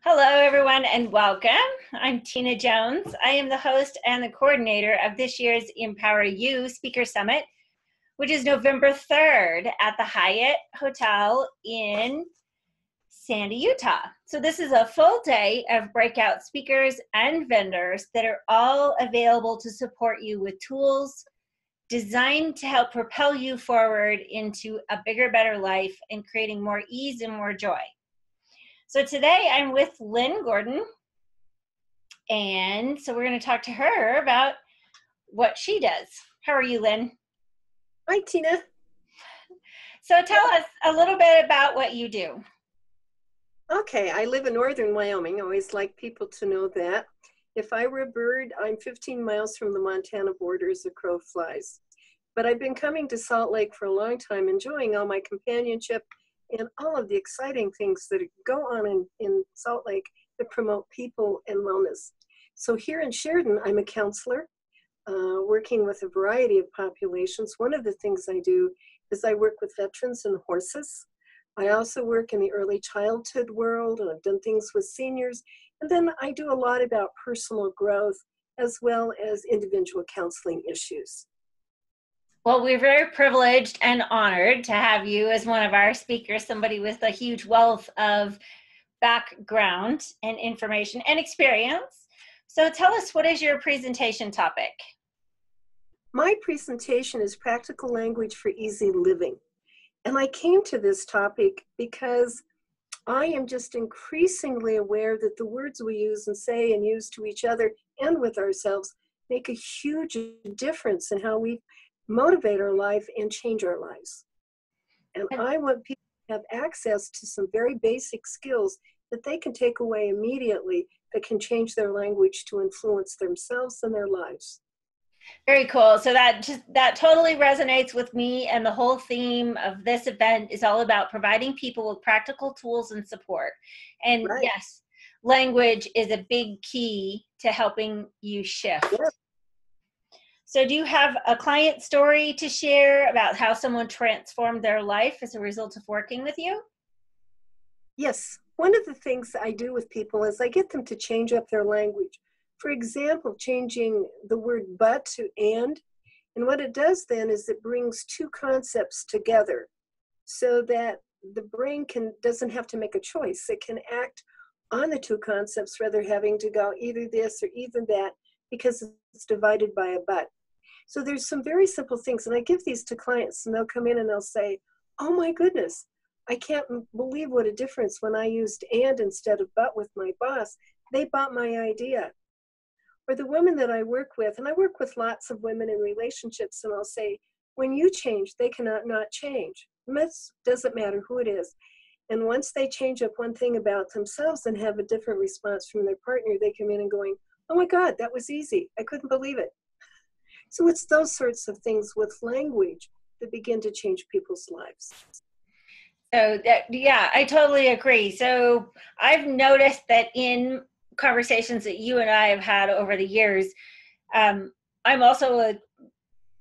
Hello, everyone, and welcome. I'm Tina Jones. I am the host and the coordinator of this year's Empower You Speaker Summit, which is November 3rd at the Hyatt Hotel in Sandy, Utah. So this is a full day of breakout speakers and vendors that are all available to support you with tools designed to help propel you forward into a bigger, better life and creating more ease and more joy. So today I'm with Lynn Gordon, and so we're going to talk to her about what she does. How are you, Lynn? Hi, Tina. So tell us a little bit about what you do. Okay, I live in northern Wyoming. I always like people to know that. If I were a bird, I'm 15 miles from the Montana border as a crow flies. But I've been coming to Salt Lake for a long time, enjoying all my companionship and all of the exciting things that go on in Salt Lake that promote people and wellness. So here in Sheridan, I'm a counselor, working with a variety of populations. One of the things I do is I work with veterans and horses. I also work in the early childhood world, and I've done things with seniors. And then I do a lot about personal growth as well as individual counseling issues. Well, we're very privileged and honored to have you as one of our speakers, somebody with a huge wealth of background and information and experience. So tell us, what is your presentation topic? My presentation is practical language for easy living. And I came to this topic because I am just increasingly aware that the words we use and say and use to each other and with ourselves make a huge difference in how we motivate our life and change our lives. And I want people to have access to some very basic skills that they can take away immediately that can change their language to influence themselves and their lives. Very cool. So that totally resonates with me, and the whole theme of this event is all about providing people with practical tools and support. And right. Yes, language is a big key to helping you shift. Yeah. So do you have a client story to share about how someone transformed their life as a result of working with you? Yes. One of the things I do with people is I get them to change up their language. For example, changing the word but to and. And what it does then is it brings two concepts together so that the brain doesn't have to make a choice. It can act on the two concepts rather than having to go either this or either that because it's divided by a but. So there's some very simple things, and I give these to clients, and they'll come in and they'll say, oh my goodness, I can't believe what a difference when I used and instead of but with my boss. They bought my idea. Or the women that I work with, and I work with lots of women in relationships, and I'll say, when you change, they cannot not change. It doesn't matter who it is. And once they change up one thing about themselves and have a different response from their partner, they come in and going, oh my God, that was easy. I couldn't believe it. So it's those sorts of things with language that begin to change people's lives. So yeah, I totally agree. So I've noticed that in conversations that you and I have had over the years, I'm also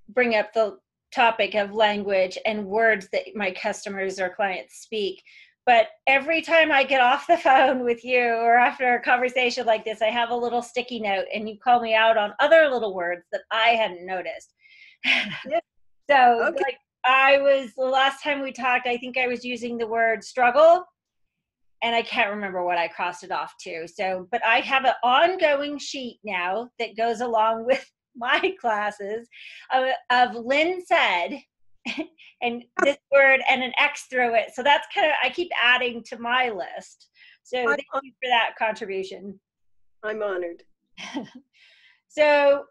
bring up the topic of language and words that my customers or clients speak. But every time I get off the phone with you or after a conversation like this, I have a little sticky note and you call me out on other little words that I hadn't noticed. Yeah. So Okay. like the last time we talked, I think I was using the word struggle, and I can't remember what I crossed it off to. So, but I have an ongoing sheet now that goes along with my classes of Lynn said, and this word and an X through it. So that's kind of, I keep adding to my list. So thank you for that contribution. I'm honored. So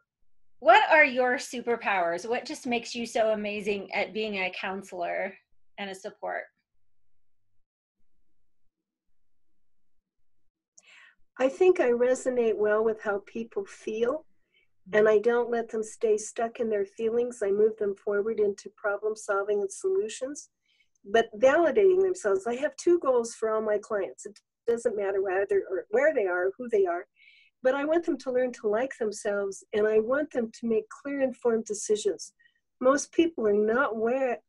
what are your superpowers? What just makes you so amazing at being a counselor and a support? I think I resonate well with how people feel, and I don't let them stay stuck in their feelings. I move them forward into problem solving and solutions, but validating themselves. I have two goals for all my clients. It doesn't matter where they are or who they are, but I want them to learn to like themselves, and I want them to make clear, informed decisions. Most people are not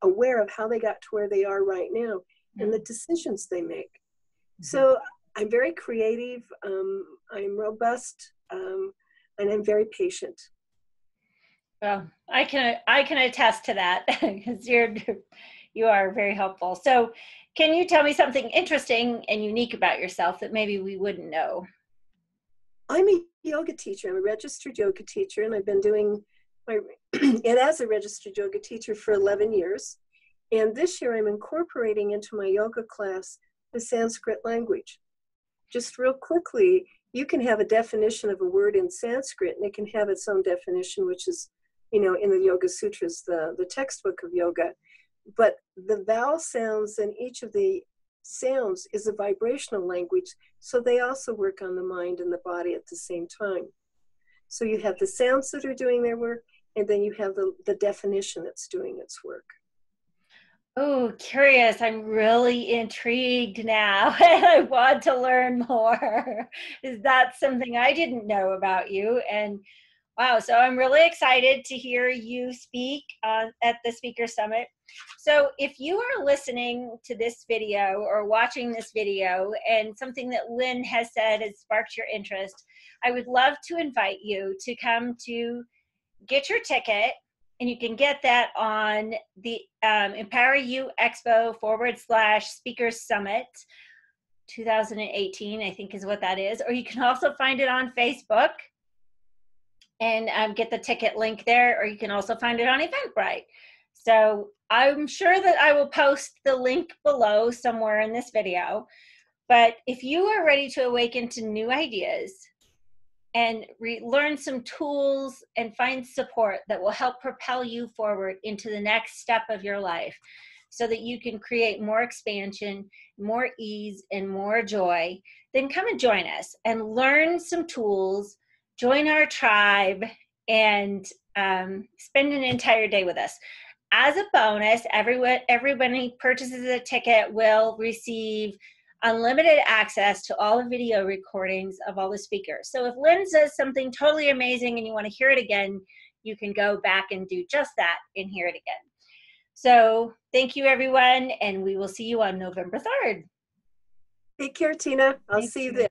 aware of how they got to where they are right now and the decisions they make. So I'm very creative, I'm robust, and I'm very patient. Well, I can attest to that because you are very helpful. So, can you tell me something interesting and unique about yourself that maybe we wouldn't know? I'm a yoga teacher. I'm a registered yoga teacher, and I've been doing my and as a registered yoga teacher for 11 years. And this year, I'm incorporating into my yoga class the Sanskrit language. Just real quickly, you can have a definition of a word in Sanskrit, and it can have its own definition, which is, in the Yoga Sutras, the textbook of yoga. But the vowel sounds in each of the sounds is a vibrational language, so they also work on the mind and the body at the same time. So you have the sounds that are doing their work, and then you have the definition that's doing its work. Oh, curious. I'm really intrigued now. I want to learn more. Is that something I didn't know about you? And wow, so I'm really excited to hear you speak at the Speaker Summit. So if you are listening to this video or watching this video and something that Lynn has said has sparked your interest, I would love to invite you to come to get your ticket. And you can get that on the Empower You Expo / Speaker Summit 2018, I think is what that is. Or you can also find it on Facebook and get the ticket link there, or you can also find it on Eventbrite. So I'm sure that I will post the link below somewhere in this video. But if you are ready to awaken to new ideas and learn some tools and find support that will help propel you forward into the next step of your life so that you can create more expansion, more ease, and more joy, then come and join us and learn some tools, join our tribe, and spend an entire day with us. As a bonus, everybody purchases a ticket will receive unlimited access to all the video recordings of all the speakers. So if Lynn says something totally amazing and you want to hear it again, you can go back and do just that and hear it again. So thank you, everyone, and we will see you on November 3rd. Take care, Tina. I'll see you there.